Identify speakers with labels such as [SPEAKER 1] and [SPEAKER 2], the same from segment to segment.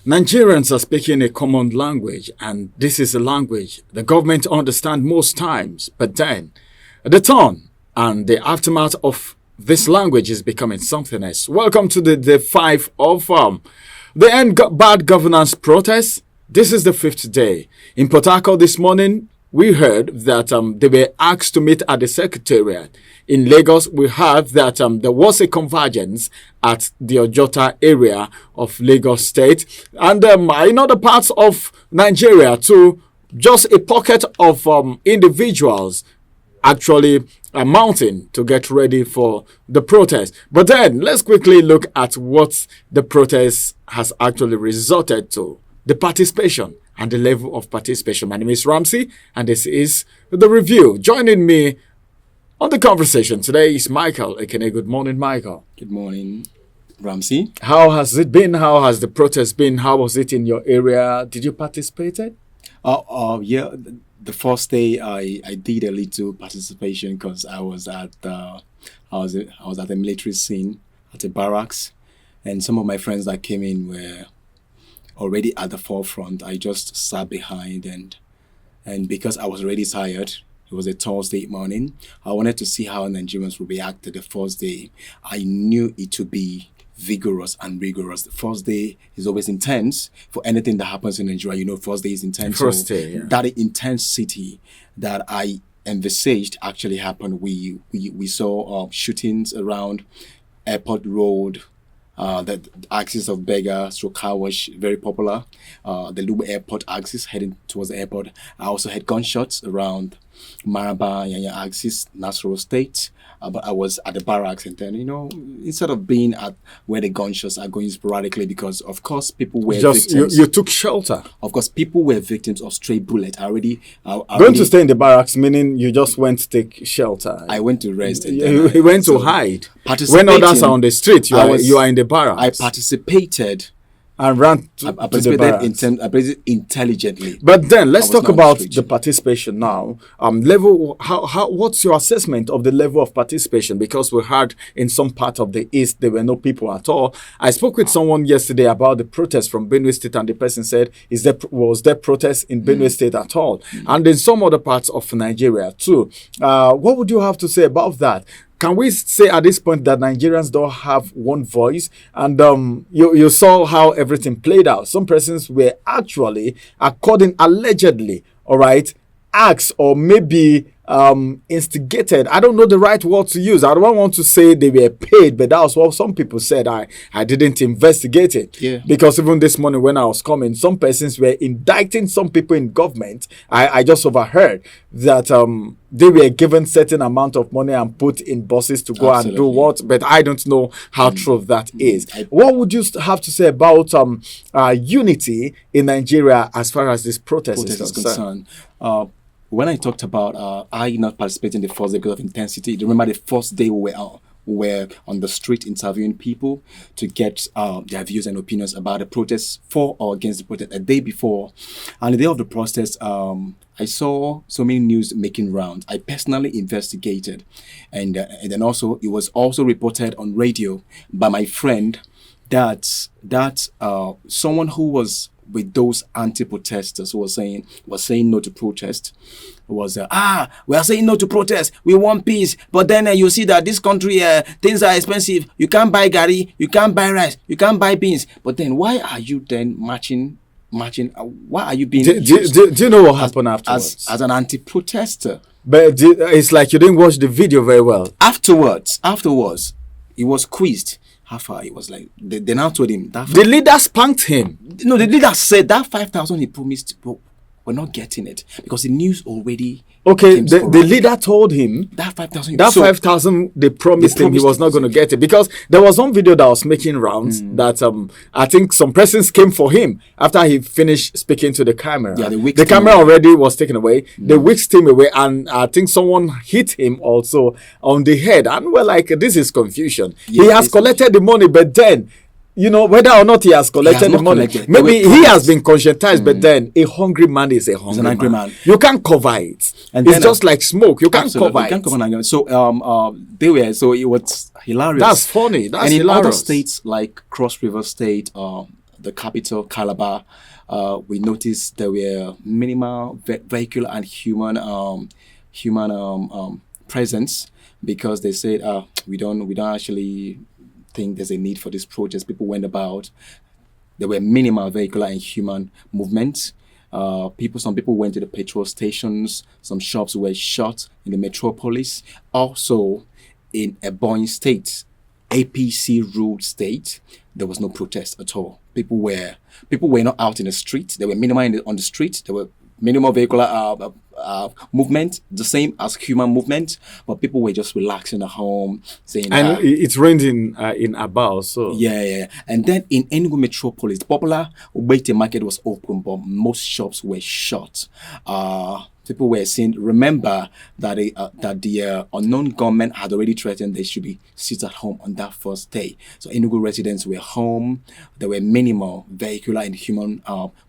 [SPEAKER 1] Nigerians are speaking a common language, and this is a language the government understands most times. But then, the tone and the aftermath of this language is becoming something else. Welcome to the day 5 of the End Bad Governance protest. This is the 5th day. In Port Harcourt this morning, we heard that they were asked to meet at the Secretariat. In Lagos, we heard that there was a convergence at the Ojota area of Lagos State. And in other parts of Nigeria too, just a pocket of individuals actually mounting to get ready for the protest. But then, let's quickly look at what the protest has actually resulted to. The participation and the level of participation. My name is Ramsey, and this is The Review. Joining me on the conversation today is Michael. Okay, good morning, Michael.
[SPEAKER 2] Good morning, Ramsey.
[SPEAKER 1] How has it been? How has the protest been? How was it in your area? Did you participate?
[SPEAKER 2] Yeah. The first day I did a little participation because I was at the military scene at the barracks, and some of my friends that came in were already at the forefront. I just sat behind and because I was already tired, it was a Thursday morning, I wanted to see how Nigerians would react to the first day. I knew it would be vigorous and rigorous. The first day is always intense. For anything that happens in Nigeria, first day is intense.
[SPEAKER 1] First day, yeah.
[SPEAKER 2] That intensity that I envisaged actually happened. We saw shootings around Airport Road, the axis of Bega, car wash, very popular. The Lubu Airport axis heading towards the airport. I also had gunshots around Maraba, Yanya axis, Nasarawa State. But I was at the barracks, and then, instead of being at where the gunshots are going sporadically, because of course people were victims.
[SPEAKER 1] You took shelter.
[SPEAKER 2] Of course, people were victims of stray bullet.
[SPEAKER 1] Going to stay in the barracks, meaning you just went to take shelter.
[SPEAKER 2] I went to rest. And
[SPEAKER 1] you went to hide. When others are on the street, you are in the barracks.
[SPEAKER 2] I participated.
[SPEAKER 1] And ran
[SPEAKER 2] I participated intelligently.
[SPEAKER 1] But then let's talk about the participation now. Level. How? What's your assessment of the level of participation? Because we heard in some part of the east there were no people at all. I spoke with someone yesterday about the protest from Benue State, and the person said, was there protest in Benue State at all? And in some other parts of Nigeria too. What would you have to say about that? Can we say at this point that Nigerians don't have one voice? And you saw how everything played out. Some persons were actually, allegedly, all right, asked or maybe instigated. I don't know the right word to use. I don't want to say they were paid, but that was what some people said. I didn't investigate it.
[SPEAKER 2] Yeah.
[SPEAKER 1] Because even this morning when I was coming, some persons were indicting some people in government. I just overheard that they were given certain amount of money and put in buses to go and do what, but I don't know how true that is. What would you have to say about unity in Nigeria as far as this protest is concerned?
[SPEAKER 2] When I talked about I not participating the first day because of intensity, remember the first day we were on the street interviewing people to get their views and opinions about the protest, for or against the protest. A day before, and the day of the protest, I saw so many news making rounds. I personally investigated, and then also it was also reported on radio by my friend that someone who was with those anti-protesters who was saying no to protest was we are saying no to protest, we want peace, but then you see that this country things are expensive, you can't buy gari, you can't buy rice, you can't buy beans, but then why are you then marching why are you being
[SPEAKER 1] do you know what happened afterwards
[SPEAKER 2] as an anti-protester?
[SPEAKER 1] But it's like you didn't watch the video very well.
[SPEAKER 2] Afterwards he was quizzed how far. It was like they now told him that
[SPEAKER 1] the leader spanked him.
[SPEAKER 2] No, the leader said that 5,000 he promised, but we're not getting it because the news already.
[SPEAKER 1] Okay, the leader told him
[SPEAKER 2] that 5,000.
[SPEAKER 1] That 5,000 they promised him he was not going to get it, because there was one video that was making rounds that I think some persons came for him after he finished speaking to the camera.
[SPEAKER 2] Yeah,
[SPEAKER 1] the camera already was taken away. They whisked him away, and I think someone hit him also on the head. And we're like, this is confusion. Yeah, he has collected the money, but then you know, whether or not he has collected the money. Maybe he has been conscientized, but then a hungry man is a hungry man. You can't cover it. And it's just like smoke. You can't cover it.
[SPEAKER 2] So it was hilarious.
[SPEAKER 1] That's funny. That's hilarious.
[SPEAKER 2] In other states like Cross River State, the the capital, Calabar, we noticed there were minimal vehicular and human presence, because they said we don't actually think there's a need for this protest. People went about. There were minimal vehicular and human movements. Some people went to the petrol stations. Some shops were shut in the metropolis. Also, in Ebonyi State, APC ruled state, there was no protest at all. People were not out in the street. There were minimal on the street. There were minimal vehicular movement, the same as human movement, but people were just relaxing at home, saying.
[SPEAKER 1] And it rained in Aba, so
[SPEAKER 2] yeah. And then in Enugu metropolis, the popular Oweleketv market was open, but most shops were shut. People were saying, remember that the unknown government had already threatened they should be sit at home on that first day. So Enugu residents were home. There were minimal vehicular and human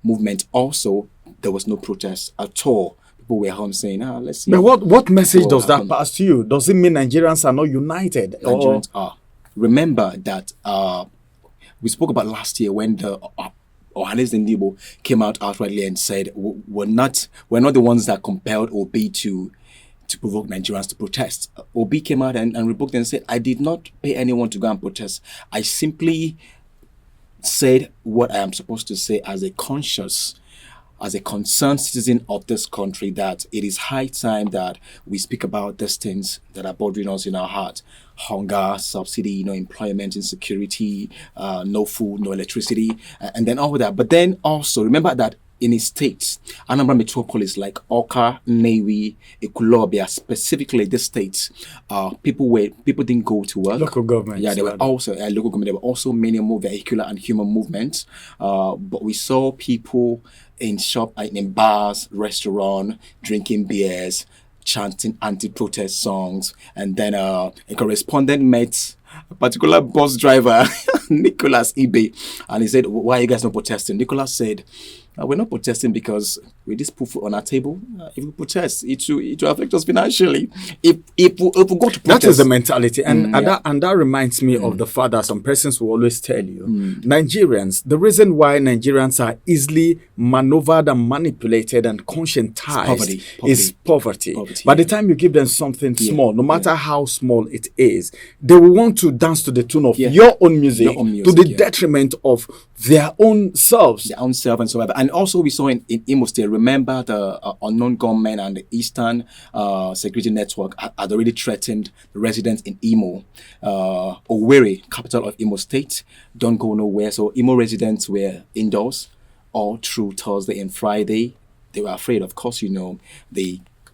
[SPEAKER 2] movement. Also, there was no protest at all. People were home saying, let's see.
[SPEAKER 1] But what message does that pass to you? Does it mean Nigerians are not united?
[SPEAKER 2] Nigerians are. Remember that we spoke about last year when the Ohanes Ndibo came out outrightly and said we're not the ones that compelled Obi to provoke Nigerians to protest. Obi came out and rebuked and said, I did not pay anyone to go and protest. I simply said what I am supposed to say as a concerned citizen of this country, that it is high time that we speak about these things that are bothering us in our heart. Hunger, subsidy, employment insecurity, no food, no electricity, and then all that. But then also remember that in his states, Anambra metropolis like Awka, Nnewi, Ekulobia, specifically the states, people didn't go to work.
[SPEAKER 1] Local government.
[SPEAKER 2] Yeah, there were also local government. There were also minimal vehicular and human movements. But we saw people in bars, restaurants, drinking beers, chanting anti-protest songs, and then a correspondent met a particular bus driver, Nicholas Ibe, and he said, "Why are you guys not protesting?" Nicholas said, "We're not protesting because we just put food on our table. If we protest, it will affect us financially. If we go to protest."
[SPEAKER 1] That is the mentality. And that reminds me of the fact that some persons will always tell you, Nigerians, the reason why Nigerians are easily maneuvered and manipulated and conscientized is poverty. By the time you give them something small, no matter how small it is, they will want to dance to the tune of your own music to the detriment of their own selves.
[SPEAKER 2] Their own self and so on. And also we saw in Imo State, remember the unknown gunmen and the Eastern Security Network had already threatened the residents in Imo. Owerri, capital of Imo State, don't go nowhere. So Imo residents were indoors all through Thursday and Friday. They were afraid, of course,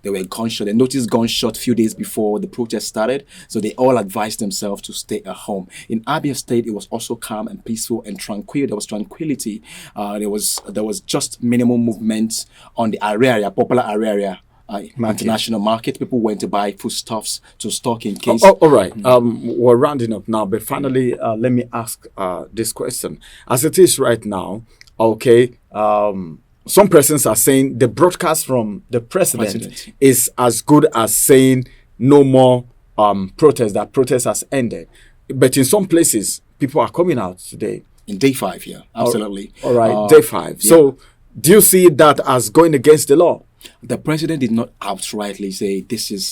[SPEAKER 2] they were gunshot. They noticed gunshot a few days before the protest started. So they all advised themselves to stay at home. In Abia State, it was also calm and peaceful and tranquil. There was tranquility. There was just minimal movement on the popular area. International market. People went to buy foodstuffs to stock in case.
[SPEAKER 1] All right. We're rounding up now, but finally, let me ask this question. As it is right now, okay, some persons are saying the broadcast from the president is as good as saying no more protest, that protest has ended. But in some places, people are coming out today.
[SPEAKER 2] In day 5, yeah, absolutely.
[SPEAKER 1] All right, day 5. Yeah. So do you see that as going against the law?
[SPEAKER 2] The president did not outrightly say,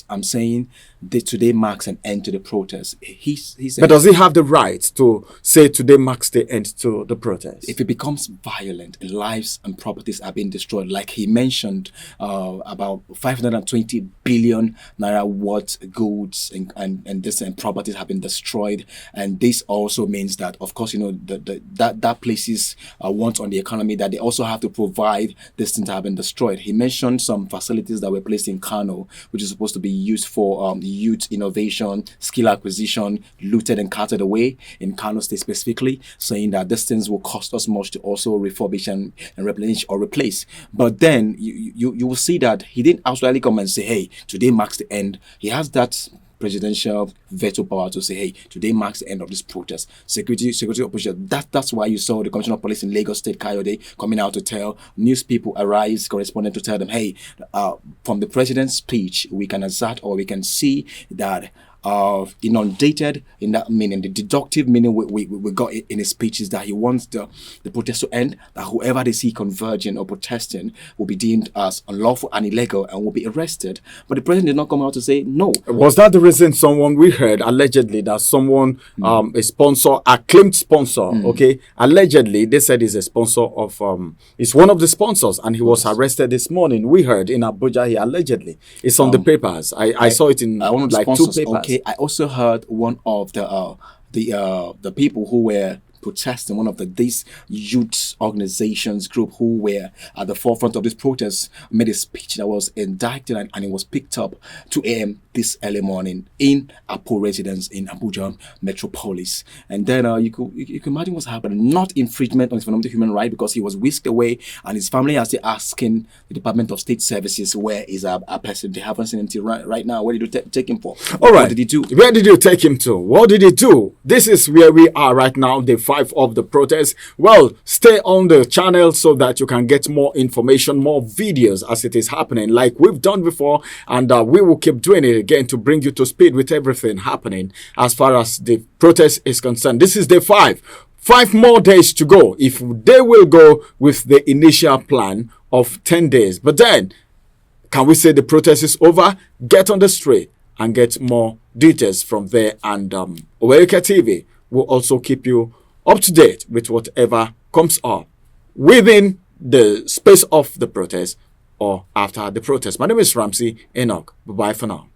[SPEAKER 2] I'm saying that today marks an end to the protest. He said,
[SPEAKER 1] but does he have the right to say today marks the end to the protest?
[SPEAKER 2] If it becomes violent, lives and properties are being destroyed, like he mentioned, about 520 billion naira worth goods and properties have been destroyed. And this also means that, of course, that places want on the economy, that they also have to provide these things that have been destroyed. He mentioned some facilities that were placed in Kano, which is supposed to be used for youth innovation, skill acquisition, looted and carted away in Kano State specifically, saying that these things will cost us much to also refurbish and replenish or replace. But then you will see that he didn't outrightly come and say, hey, today marks the end. He has that presidential veto power to say, hey, today marks the end of this protest. Security opposition. That's why you saw the Commissioner of Police in Lagos State, Kayode, coming out to tell news people, Arise correspondent, to tell them, hey, from the president's speech, we can assert or we can see that inundated in that meaning. The deductive meaning we got in his speech is that he wants the protest to end, that whoever they see converging or protesting will be deemed as unlawful and illegal and will be arrested. But the president did not come out to say no.
[SPEAKER 1] Was that the reason we heard allegedly that someone, a sponsor, acclaimed sponsor, okay, allegedly they said he's a sponsor of, he's one of the sponsors, and he was arrested this morning. We heard in Abuja, he allegedly. It's on the papers. I saw it in
[SPEAKER 2] one of the
[SPEAKER 1] like
[SPEAKER 2] sponsors,
[SPEAKER 1] 2 papers.
[SPEAKER 2] Okay, I also heard one of the people who were protesting, one of these youth organizations group who were at the forefront of this protest, made a speech that was indicted and it was picked up 2 a.m. this early morning in a poor residence in Abuja metropolis. And then you can imagine what's happening. Not infringement on his fundamental human right, because he was whisked away and his family are still asking the Department of State Services, where is our person? They haven't seen him till right now. Where did you take him for?
[SPEAKER 1] All right.
[SPEAKER 2] What did he do?
[SPEAKER 1] Where did you take him to? What did he do? This is where we are right now, day 5 of the protest. Well, stay on the channel so that you can get more information, more videos as it is happening, like we've done before, and we will keep doing it again to bring you to speed with everything happening as far as the protest is concerned. This is day 5. 5 more days to go if they will go with the initial plan of 10 days. But then, can we say the protest is over? Get on the street and get more details from there. And Oweleketv will also keep you up to date with whatever comes up within the space of the protest or after the protest. My name is Ramsey Enoch. Bye-bye for now.